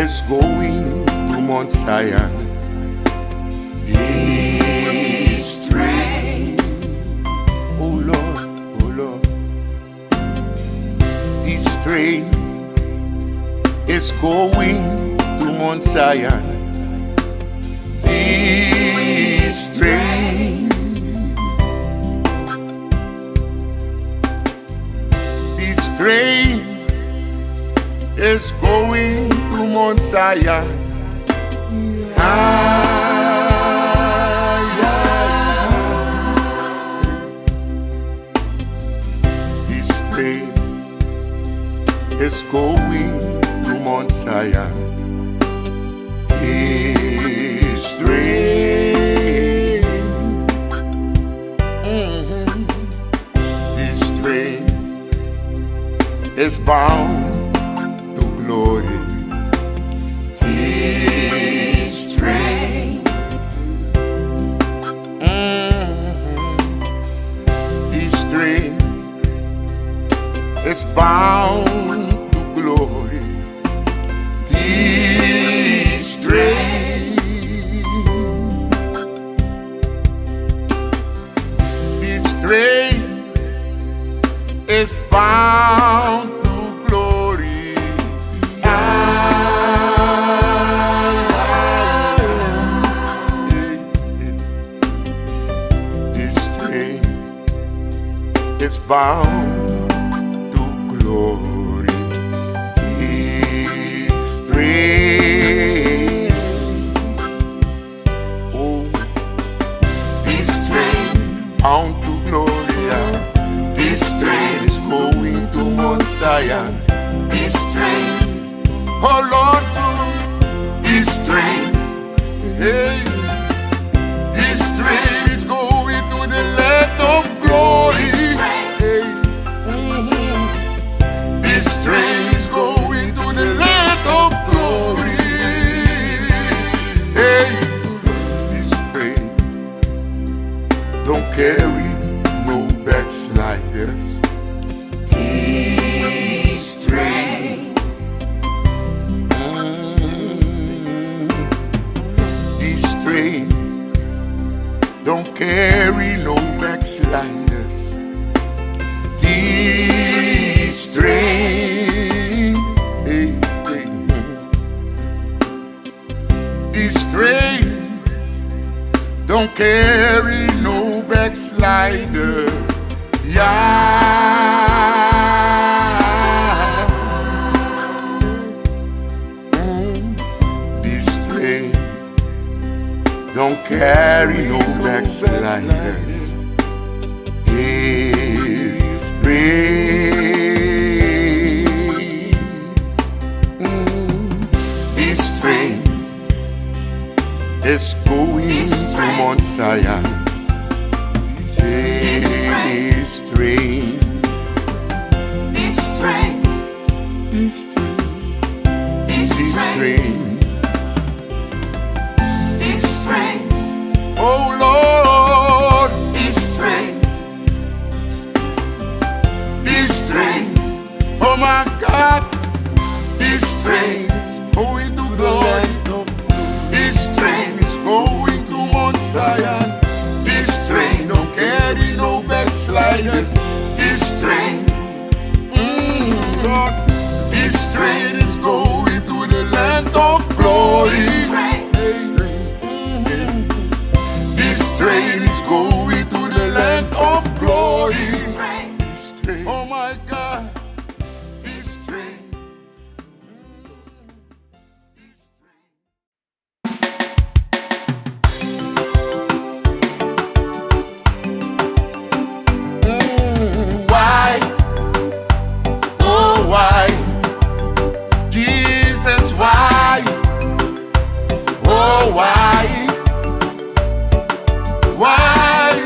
is going to Mount Zion. This train, Oh Lord, oh Lord. This train is going to Mount Zion. This train, this train is going to Mount Zion. This train is going to Mount Zion. This train, this train is bound to glory. this train, This train is bound to glory. This train, this train is bound to glory. This train is bound to glory. This train, oh, this train, bound to glory. This train is going to Mount Zion. this train, Oh Lord, this train, hey, this train is going to the land of glory. This train. Hey, this train is going to the land of glory. Hey, this train don't carry no backsliders. this train, This train don't carry no backsliders. This train, hey, hey, this train don't carry no backslider. Yeah. This train don't carry no backsliders. This train, this train is going This to train. Mount Zion. This train. This train, this train, this train, this this train, train. this train, Oh Lord, this train, this train, oh my God, this train, going to glory. this train, Is going to Mount Zion. this train, Don't carry no backsliders. this train, Lord, this train is going to the land of glory. this train, This train is going to the land of glory. this train, This train, oh my God, this train, this train. why? Oh why? Jesus, why? Oh why? Why?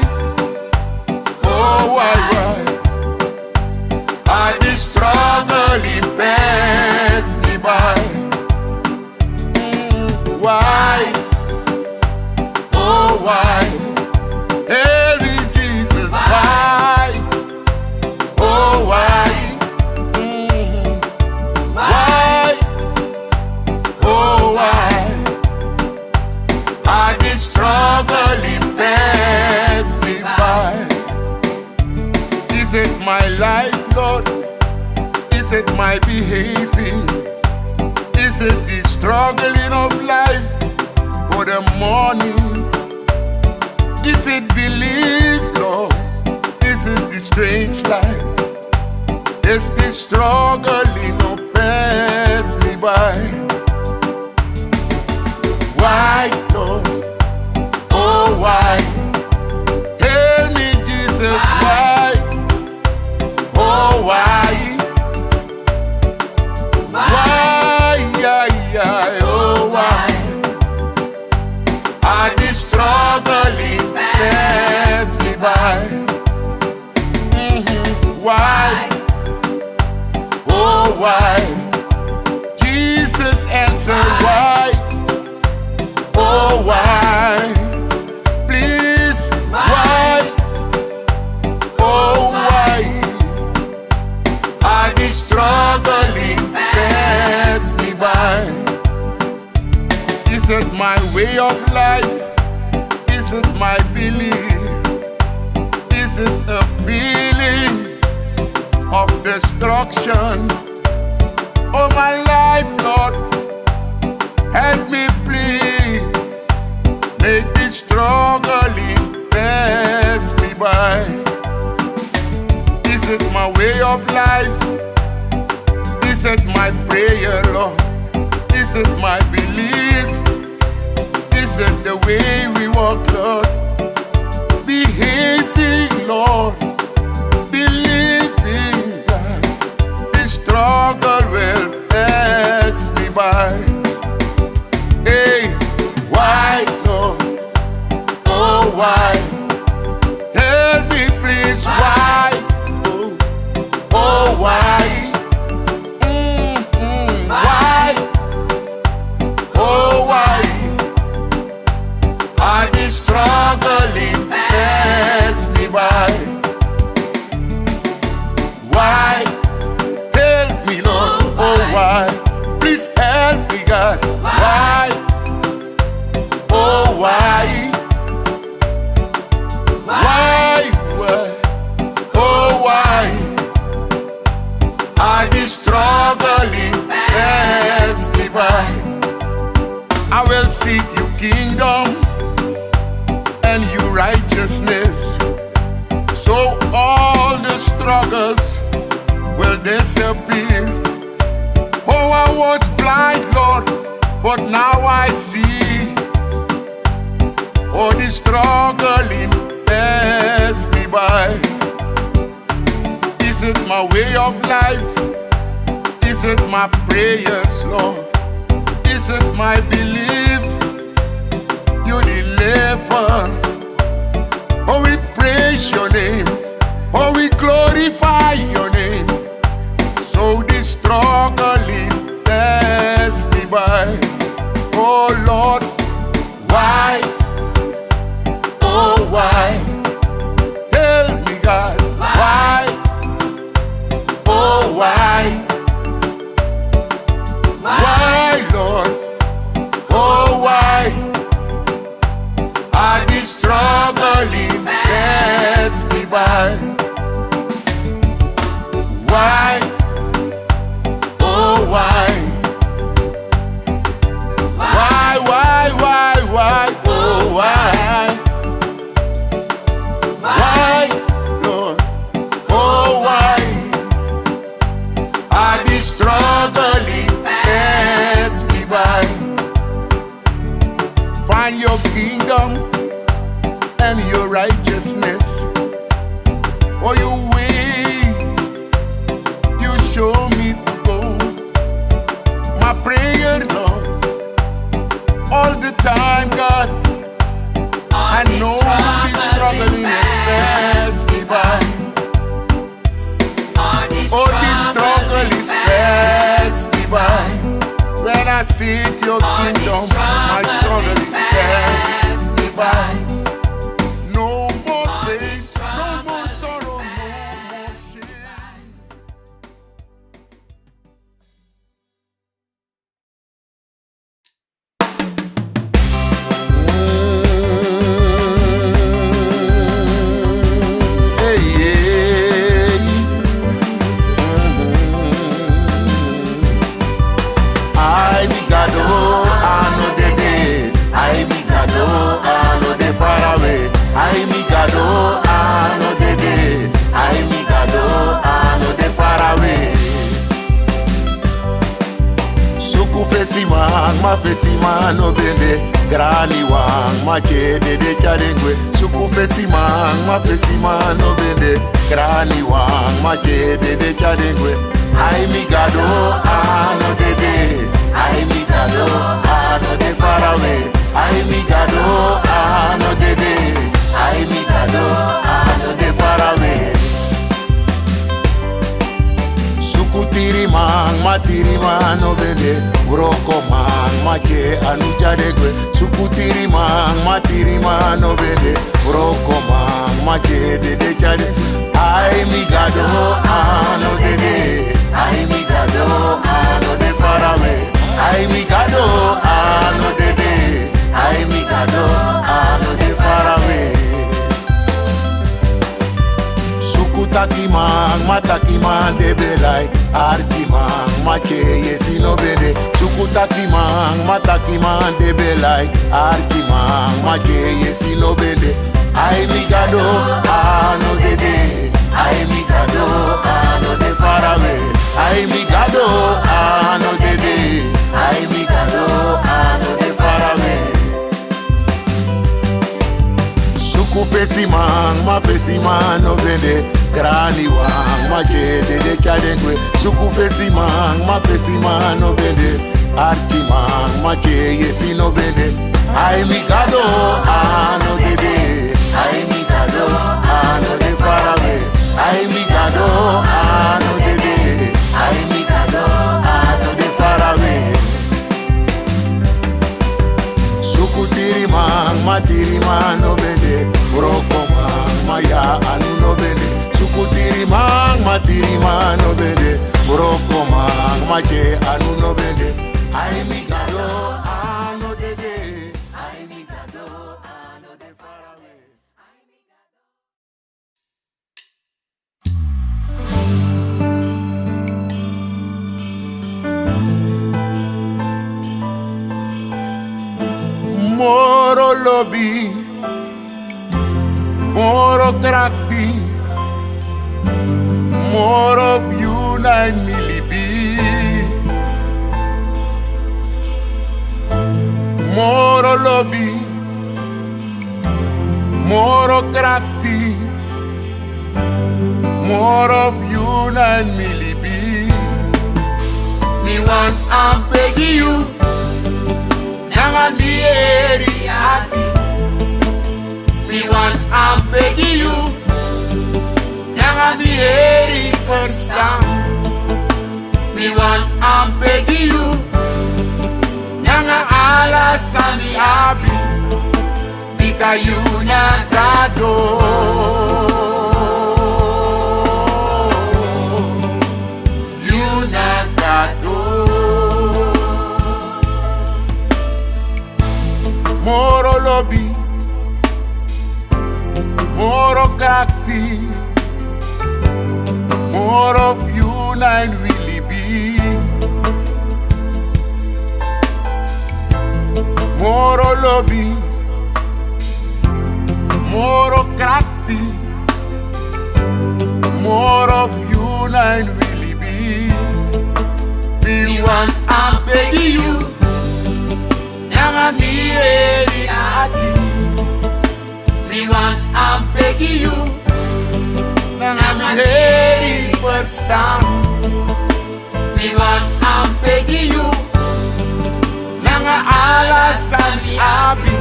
Is it my behaving? Is it the struggling of life for the morning? Is it belief, Lord? Is it the strange life? Is the struggling of pass me by? Why, Lord? Oh, why? Tell me, Jesus, why? Oh, why? Why, oh, why? Are the struggling pass me by? Why? Oh, why? Jesus answered, why? Oh, why? Please, why? Oh, why? Are the struggling pass me by? Is it my way of life? Is it my belief? Is it a feeling of destruction? Oh, my life, Lord, help me please. Make the struggling pass me by. Is it my way of life? Is it my prayer, Lord? Is it my belief? Is it the way we walk, Lord? Behaving, Lord, believing that the struggle will pass me by. Hey, why, Lord? Oh, why? Tell me please, why? Oh, oh, why? Why? Oh, why? Are the struggling pass me by? Why? Tell me, Lord, oh, why? Please help me, God. Why? Oh, why? Why? Oh, why? Are the struggling pass me by? I will seek your kingdom and your righteousness, so all the struggles will disappear. Oh, I was blind, Lord, but now I see. Oh, the struggling pass me by. Is it my way of life? Is it my prayers, Lord? Is it my belief? You deliver. Oh, we praise your name. Oh, we glorify your name. So the struggling pass me by. Oh, Lord, why? Oh, why? Tell me, God, why? Oh, why? Why, Lord? Oh, why? Are the struggling pass me by? Why? Oh, why? Why? Oh, why? Why, Lord? Oh, why? Are the struggling pass me by? Find your kingdom and your righteousness. For your way, you show me to go. My prayer, Lord, all the time, God, I know the struggling has passed me by. Oh, the struggle is passed me by. When I seek your kingdom, my struggle is passed me by. No more pain, no more sorrow, no more shame. Hey, yeah. Ai mi gado, I no de de. Ai mi gado, I no de far away. Suku fesi man no bende. Granny wang ma che de chalengwe. Suku fesi man no bende. Granny wang ma che de chalengwe. Ai mi gado, I no de de. Ai mi gado, I no de far away. Ai mi gado, I no de de. Ai mi gado, I no de far away. Suku tiri man no bende. Broko man ma che anu chadegwe. Suku tiri man no bende. Broko man ma che de chade. Ai mi gado, I no de de. Ai mi gado, I no de far away. Ai mi gado, I no de de. Ai mi gado, I no de far away. Suku taki man de belai. Archi man ma che yesi no bende. Suku taki man de belai. Archi man ma che yesi no bende. Ai mi gado, I no de de. Ai mi gado, I no de far away. Ai mi gado, I no de de. Ai mi gado, I no de far away. Suku fesi man no bende. Granny wang ma che de chadengwe. Suku fesi man no bende. Archi man ma che yesi no bende. Ai mi gado, I no de de. Ai mi gado, I no de far away. Ai mi gado, I no de de. Ai mi gado, I no de far away. Suku tiri man no bende. Broko man ma ya anu no bende. Suku tiri man no bende. Broko man ma che anu no bende. Ai mi gado, I no de de. Ai mi gado, I no de far away. Moro lobby, more cracky, more of you nine millibi. More lobby, more cracky, more of you nine millibi. Me want I'm begging you. Nanga mi eri ati. Me want I'm begging you. Nanga mi eri first time. Me want I'm begging you. Nanga alas ani abi. Bika you na gado. You na gado. Moro lobby, more cracky, more of you nine really be. More lobby, more cracky, more of you nine really be. Me want I'm begging you. Nanga mi eri ati. Me want I'm begging you. Nanga mi eri first time. Me want I'm begging you. Nanga alas ani abi.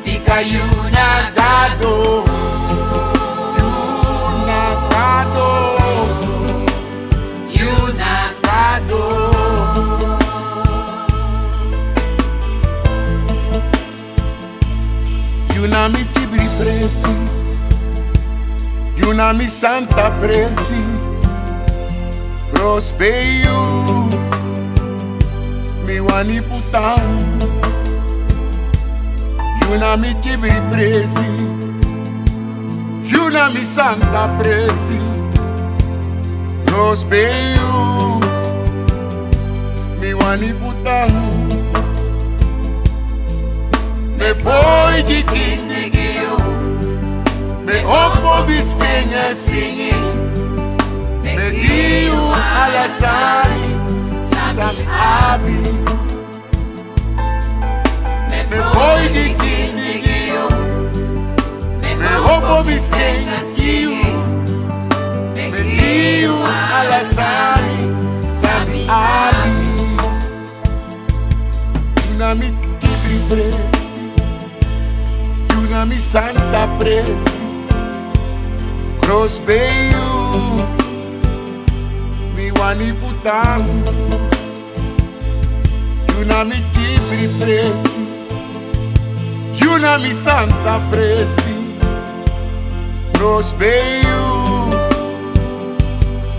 Bika you na gado. You na gado. You na gado. You na mi tibri presi. You na mi santa presi. Prosper you. Mi wani futan. You na mi tibri presi. You na mi santa presi. Prosper you. Mi wani futan. Me boy di kindigio. bestingen singing. Megiu alasani sami abi. Me boy gigiu. Me hobo bestingen singing. Megiu alasani sami abi. Tsunami tigre presi. Tsunami santa presi. Cross Bayu, mi wani futang. Yuna mi tibri presi, Yuna mi santa presi. Cross Bayu,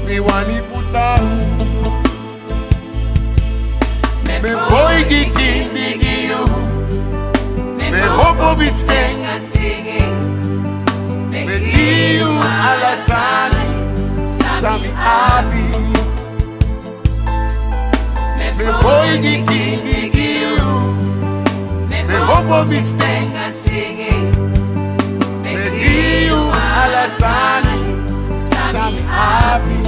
mi wani futang. Me boy gigiu, me hobo bistenga singing. Megiu alasani sami abi. Me boy gigiu, me hobo bistenga singing. Megiu alasani sami abi.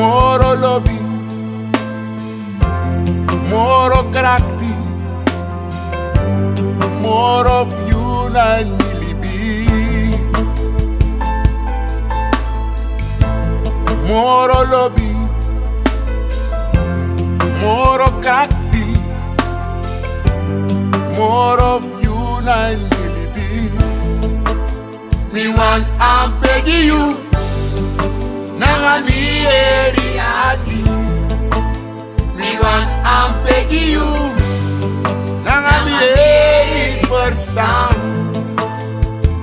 Moro lobby, moro crackty. More of you than Milibi. More lobby, more kakti. More of you than Milibi. Me want I'm begging you. Nanga mi eriati. Me want I'm begging you. Nanga mi first time.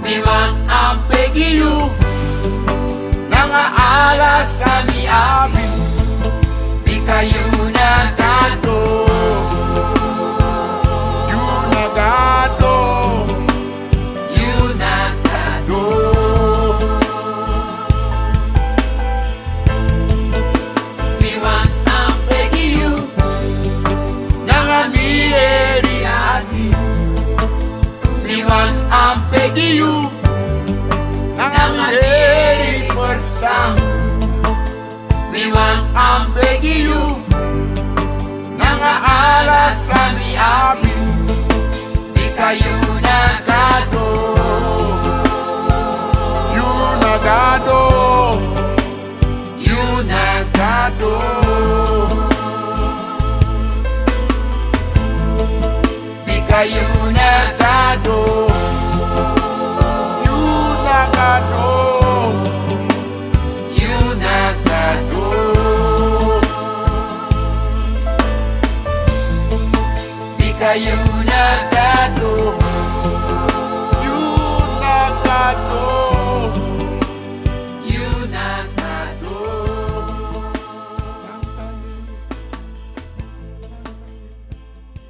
Me want I'm begging you. Nanga alasani abi. Bika you nagato. You nagato. You nagato. Me want I'm begging you. Nanga mi eriati. Me want I'm begging you. Nanga mi first time. Me want I'm begging you. Nanga alasani abi. Bika you nagato. You nagato. You nagato. Bika you nagato. You nagato. You nagato. Bika you nagato. You nagato. You nagato.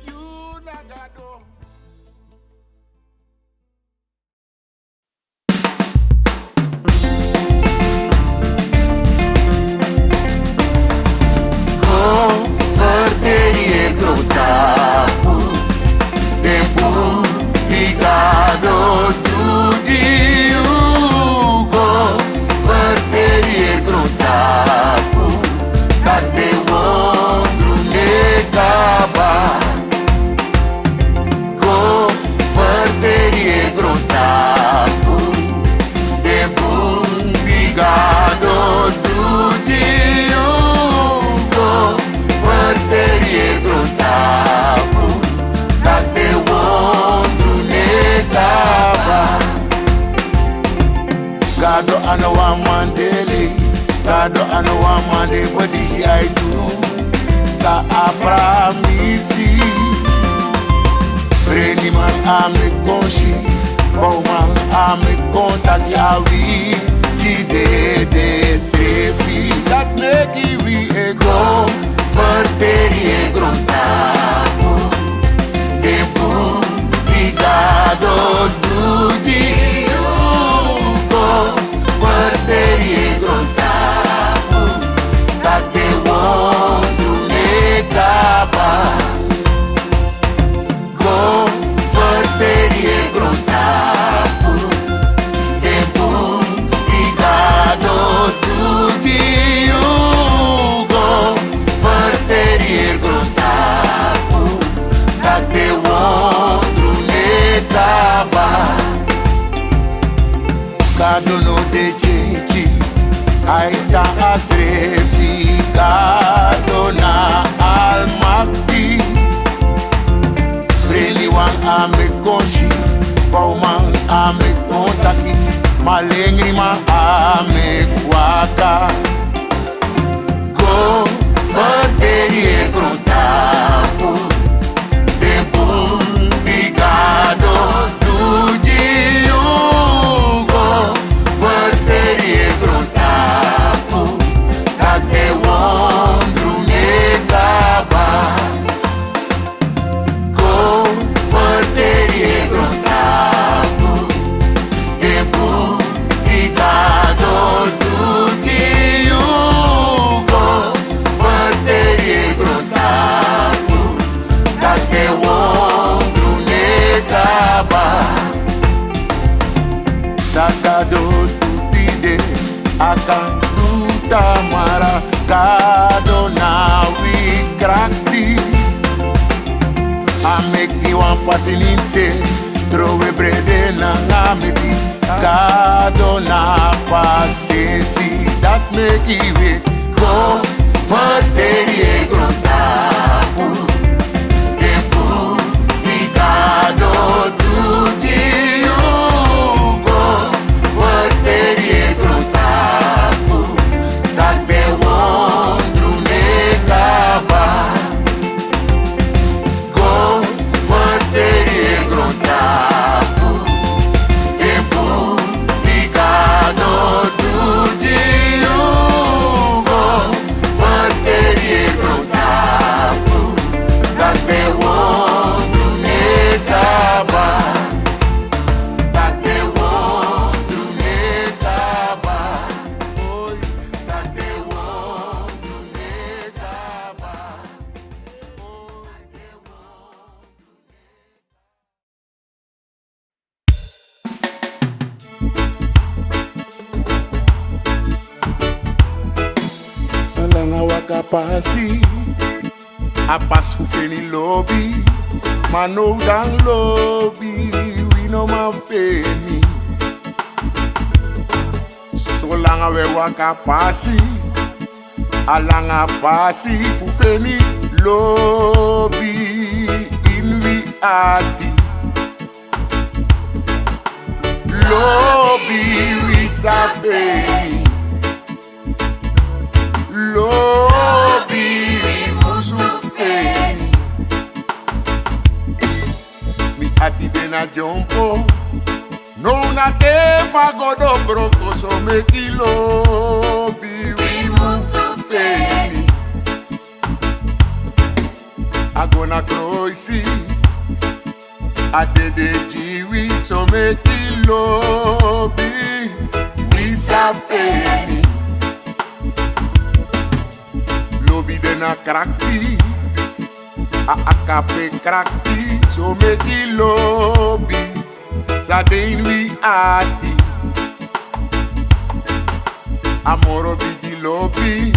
You nagato. Gado ano wa mandele, gado ano wa mande body I do. Sa apramisi, preni man ame konshi, bouman ame kontak yawi. Tide de srefi, dat neki we go, verteri e grontapo. Tempo, ligado do dia. Verteri e grontapo. Tate wondu negaba. Go verteri e grontapo. dono de gente, aita asreficado na almacti. Breli wan ame konshi, bauman ame kontaki, malengri ma ame kwaka. Go verderi e grontapo, tempo ligado do diungo. Verderi e grontapo, até o ombro negaba. Go verderi e grontapo, tempo ligado do diungo. Verderi e grontapo, até o ombro negaba. Sacado tutide akan tutamara kado na wikrakti. Ameki wan pasilinse trowe brede na ngameti kado na pasensi dat meki we go verderi e grontapo. Tempo ligado do diungo. Verderi e grontapo, até o ombro negaba. Go verderi e grontapo, tempo ligado do diungo. Verderi e grontapo, até o ombro negaba. Até o ombro negaba. Oi, até o ombro negaba. Alanga wakapasi, apas fufeni lobby, mano dan lobby, we no man femi. Solanga we wakapasi, alanga pasi fufeni lobby, in we adi. Lobby we safeni, lobby musufeni. Mi adi de na jompo, no na tefa godo broko so me lobby we musufeni. Agona kroisi, ade de jiwi so me lobby we safeni. Lobby de na krakti, a akape krakti, so meki lobby, sa den we adi. Amoro bigi lobby,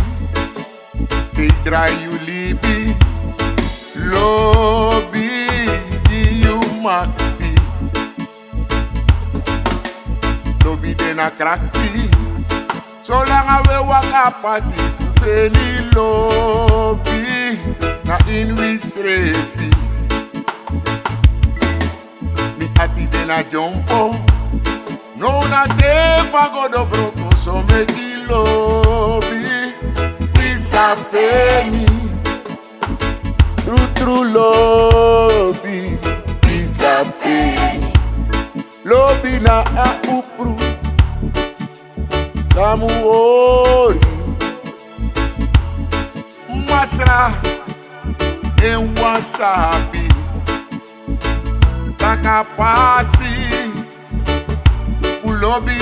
pedra you libi, lobby you makti. Lobby de na krakti, so langa we wakapasi. Feni lobby, na in we srefi. Mi adi de na jompo, no na tefa godo broko so meki lobby, we safeni. True lobby, we safeni. Lobby na akupru, samuori. Masra en wasabi, takapasi ulobi.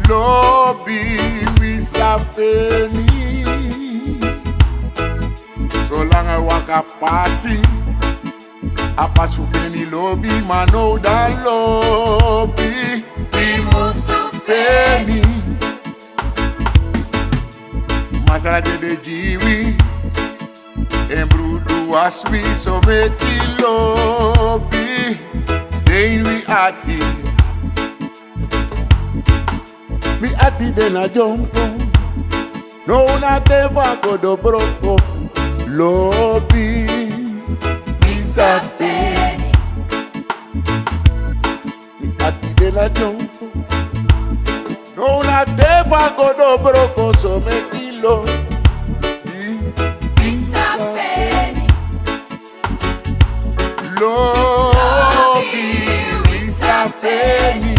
Lobby we safeni, so langa wakapasi, apasufeni lobby mano da lobby we musufeni. Masara de jiwi, embrudu aswi so meki lobby, Then we ati. Me ati then a jump. No na never go do broko. Lobby. Isafeni. Me ati then a jump. No na never go do broko. So make it low. Isafeni. Lobby. Isafeni.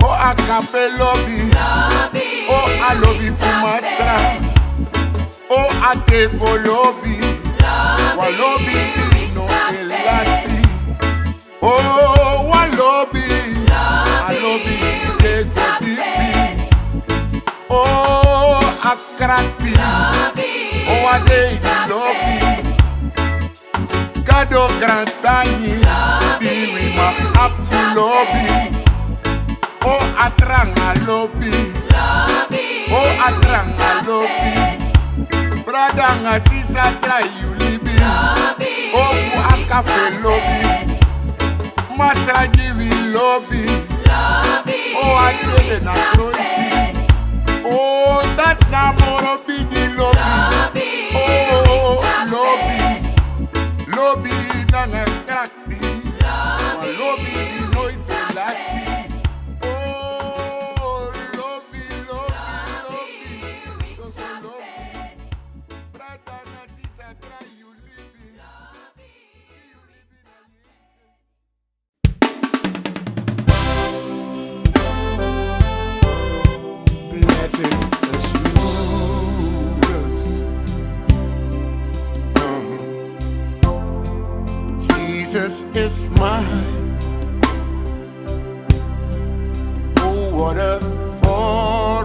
O akape lobby. O alobi fumasra. O ateko lobby. Wa lobby no elasi. O wa lobby. A lobby teko bibi. O akrati. O ade lobby. Gado grantani. Biwi ma afu lobby. O atranga lobby. O atranga lobby. Brother nga sisa try you libi. O ku akafe lobby. Masra jivi lobby. O atele na kronsi. O that na moro bigi lobby. O lobby. Lobby na nga krakti. Wa lobby no iselasi. Blessed assurance, Jesus is mine. Oh, what a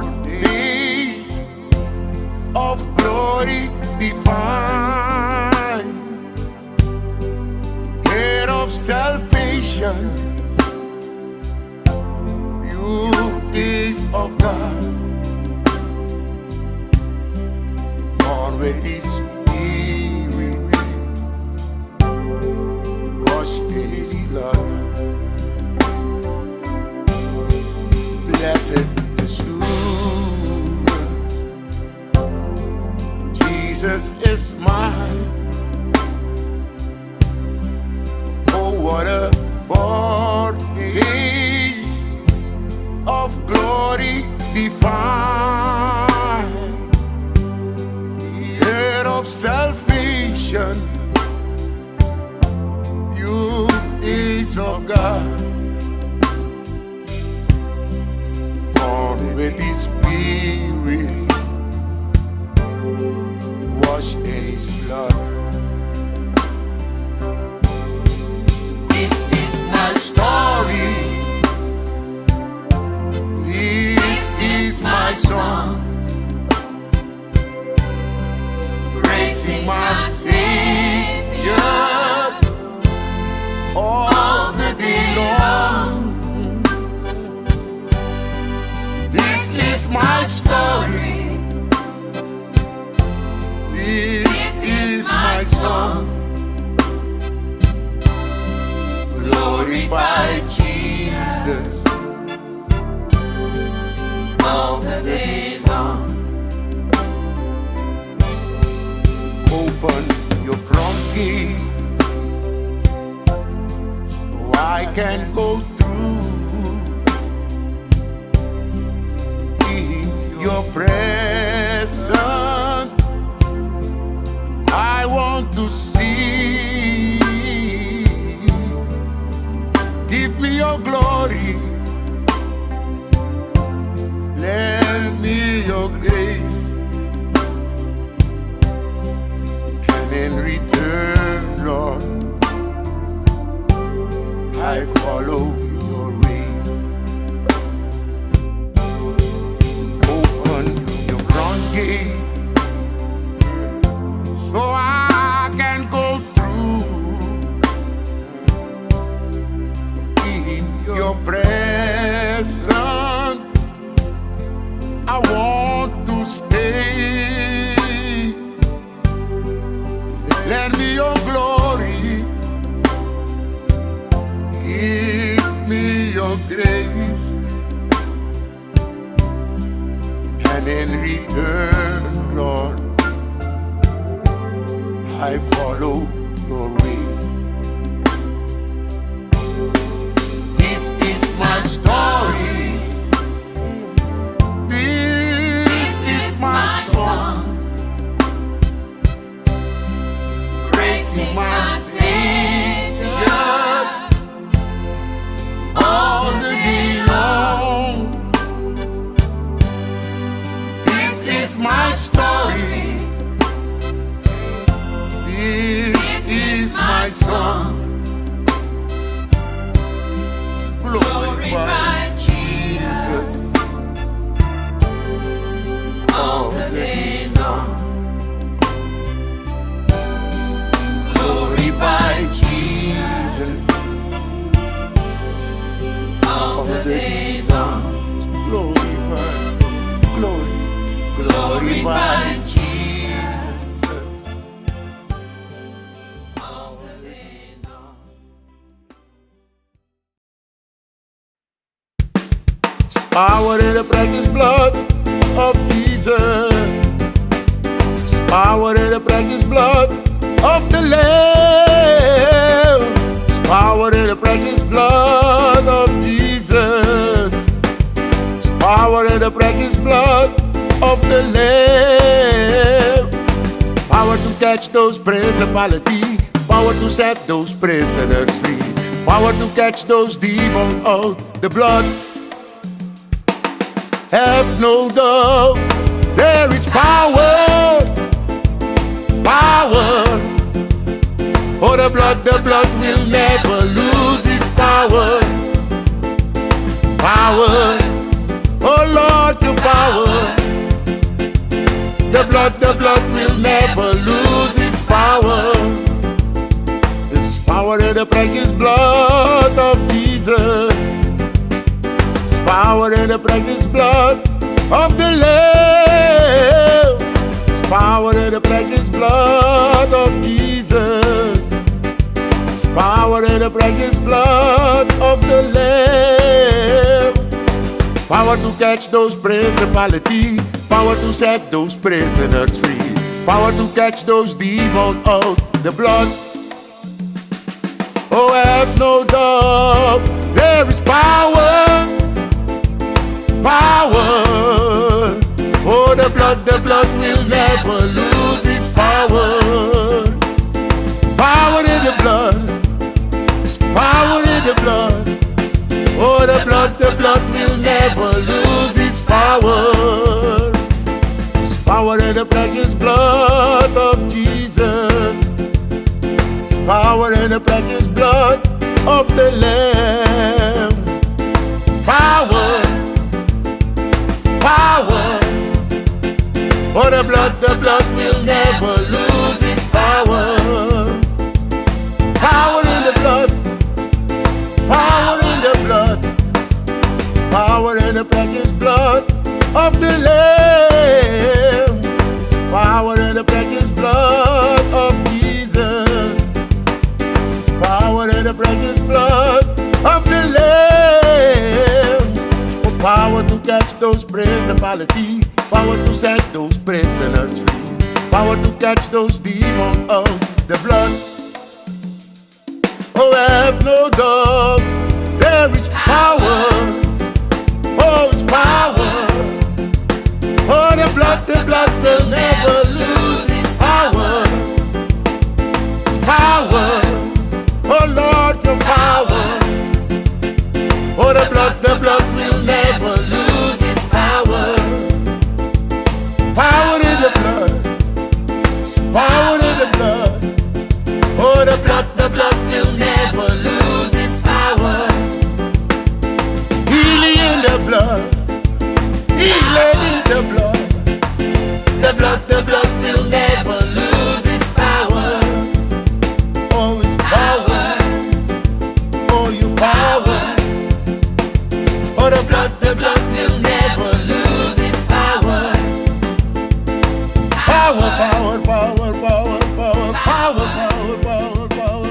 foretaste of glory divine, head of salvation, beauties of God, born with His Spirit, washed in His blood. Blessed assurance, Jesus is mine. Oh, what a foretaste of glory divine, head of salvation, beauties of God, born with His Spirit, washed in His blood. This is my story. This is my song, Praising my Savior all the day long. This is my story. This is my song. Glorify Jesus All the day long. Open your front gate so I can go through in your presence. I want to see. Give me your glory. Lend me your grace. And in return, Lord, I follow your ways. Open your grace, and in return, Lord, I follow your ways. This is my story. This is my song, Praising my Savior all the day long. This is my story. This is my song. Glorify Jesus all the day long. Glorify Jesus all the day long. Glorify, glory, Glorify Jesus Jesus. all the day long. Power in the precious blood of Jesus. Power in the precious blood of the Lamb. Power in the precious blood of Jesus. Power in the precious blood of the Lamb. Power to catch those principalities. Power to set those prisoners free. Power to catch those demons out. The blood. Have no doubt, there is power, power. Oh, the blood will never lose its power, power. Oh Lord, your power. The blood will never lose its power. There's power in the precious blood of Jesus. Power in the precious blood of the Lamb. There's power in the precious blood of Jesus. There's power in the precious blood of the Lamb. Power to catch those principalities. Power to set those prisoners free. Power to catch those demons out. The blood. Oh, have no doubt, there is power. Power. Oh, the blood will never lose its power. Power in the blood. Power in the blood. Oh, the blood will never lose its power. It's power in the precious blood of Jesus. It's power in the precious blood of the Lamb. Power. Power. Oh, the blood will never lose its power. Power in the blood. Power in the blood. Power in the precious blood of the Lamb. It's power in the precious blood of Jesus. It's power in the precious blood of the Lamb. Power to catch those principalities. Power to set those prisoners free. Power to catch those demons out. The blood. Oh, have no doubt, there is power. Oh, it's power. Oh, the blood will never lose its power. It's power. Oh Lord, your power. Oh, the blood will never lose its power. Power in the blood. It's power in the blood. Oh, the blood will never lose its power. Healing in the blood. Healing in the blood. The blood will never lose its power. Oh, it's power. Oh, your power. Oh, the blood will never lose its power. Power, power, power, power, power, power, power, power, power.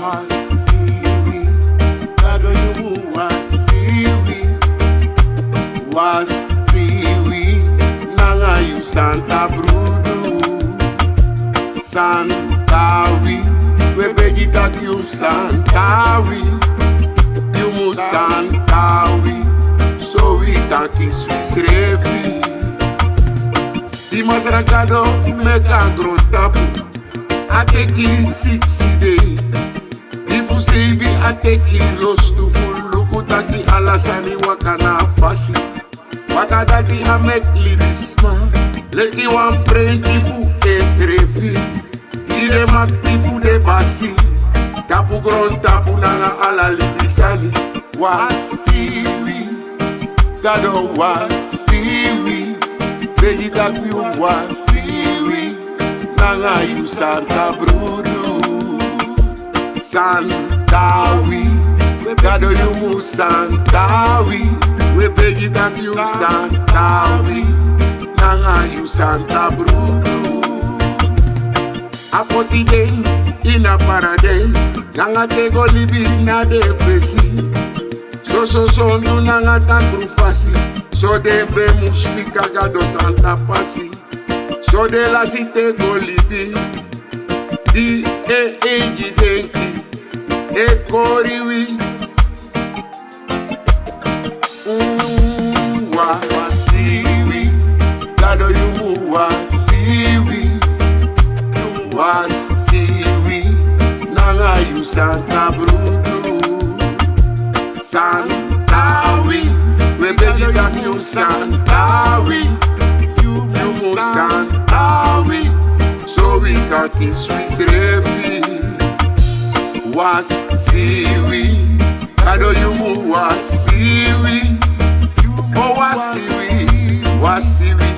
Wasiwi, kado yumu wasiwi, wasiwi, nanga yu Santa Brudu, Santawi, webejita yu Santawi, yumu Santawi, so we can kiss Swiss refi. Di masrakado meka grotapu, ateki 6 day. Ifu sebi ateki los tu fulu taki alasani wakana fasi. Wakadati amek libisma, leki wan prenti fu esrefi. Ire makti fu de basi, tapu gron tapu nanga ala libisani. Wasiwi, gado wasiwi, beji taki wasiwi, nanga yu Santa Brudu, Santawi, gado yumu Santawi, we beji taki yu Santawi, nanga yu Santa Brudu. Apoti day in a paradise, nanga tego libi na defesi. So ndu nanga tantru fasi, so de be musfika gado Santa pasi, so de la cite go libi, di eji denki, e koriwi, wasiwi, gado yumu wasiwi, wasiwi, nanga yu Santa Brudu, Santawi, we beg you that you Santawi, you Santawi, so we can kiss Swiss refi. Wasiwi, kado yumu wasiwi, oh wasiwi, wasiwi,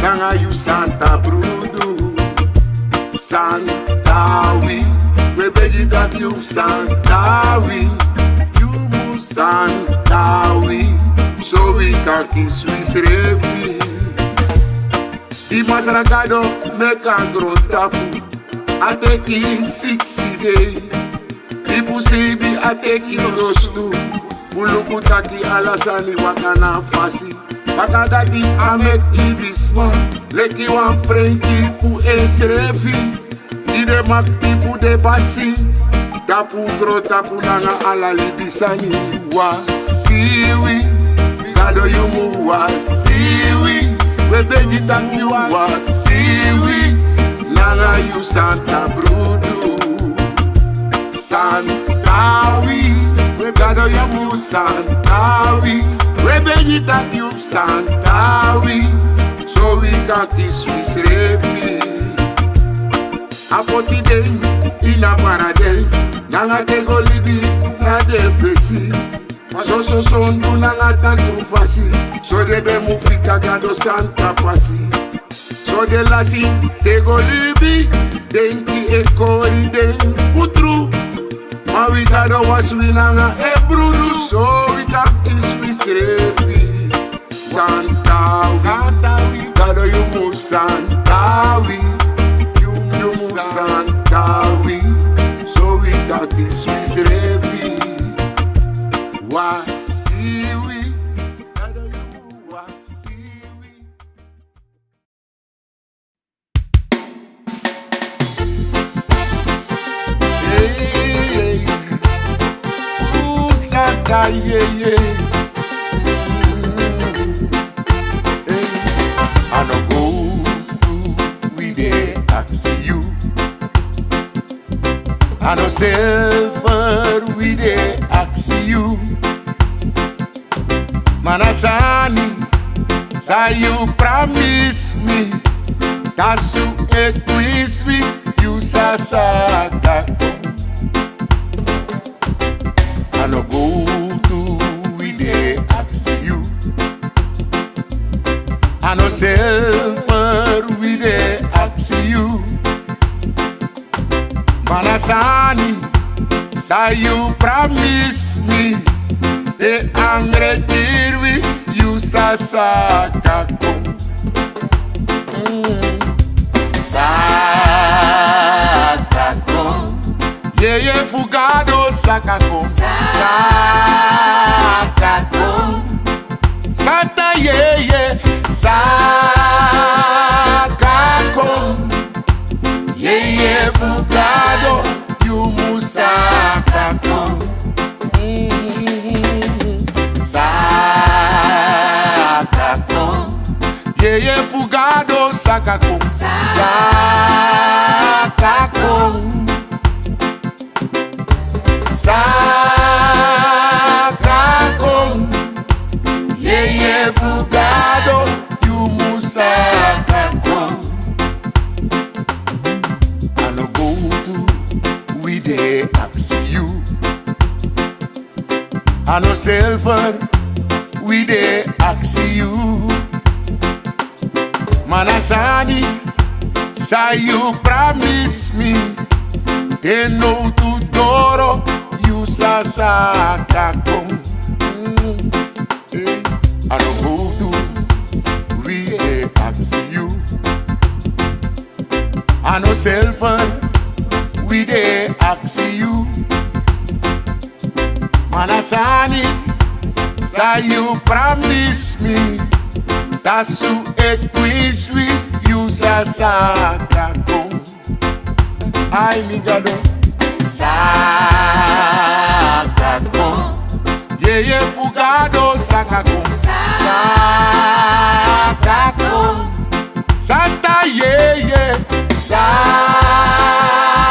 nanga you Santa Brudu, Santawi, we beg you that you Santawi, Santawi, so we can kiss Swiss refi. Di masrakado meka grotafu, ateki 6 day. Ifu sebi ateki rostu, fuluku taki alasani wakana fasi. Wakadati amek libisma, leki wan prenti fu esrefi. Ide makti fu de basi, tapu grotapu nanga ala libisani. Wasiwi, gado yumu wasiwi, we beji taki wasiwi, nanga yu Santa Brudu, Santawi, we gado yumu Santawi, we beji taki Santawi, so we can kiss Swiss refi. Apoti day in a paradise, nanga tego libi na defesi. So ndu nanga tantru fasi, so de be mufika gado Santa pasi. So de lasi tego libi, denki e kori den utru. Ma we gado waswi nanga e brudu, so we can kiss Swiss refi. Santawi, gado yumu Santawi, yumu Santawi, so we can kiss Swiss refi. Wasiwi, gado yumu wasiwi. Hey, hey, ooh, Santa, yeah, yeah. Hey, I no go to we dey ask you. I no silver we dey ask you. Manasani, say you promise me, that you equis me, you sasaka. I no go to we dey ask you. I no silver we dey ask you. Manasani, say you promise me, the angry tirwi you sasaka. Sakako, yeye fugado sakako sakako santa yeye sakako yeye fugado yumu sakako sakako yeye fugado sakako sakako sakako yeye fugado yumu sakako. I no go to we dey ask you. I no sell for we dey ask you. Manasani, say you promise me. They know to doro you sasakako. I don't go to we ask you. I no sell for we dey ask you. Manasani, say you promise me. That's who it wish we you sasakako. I migado sakako yeye fugado sakako sakako santa yeye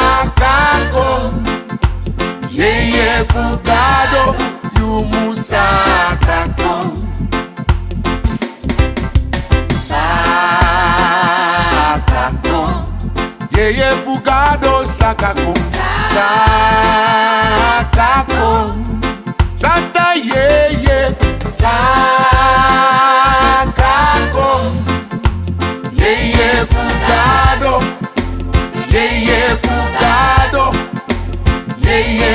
sakako yeye fugado yumu sakako sakako yeye fugado sakako sakako santa yeye sakako yeye fugado yeye fugado yeye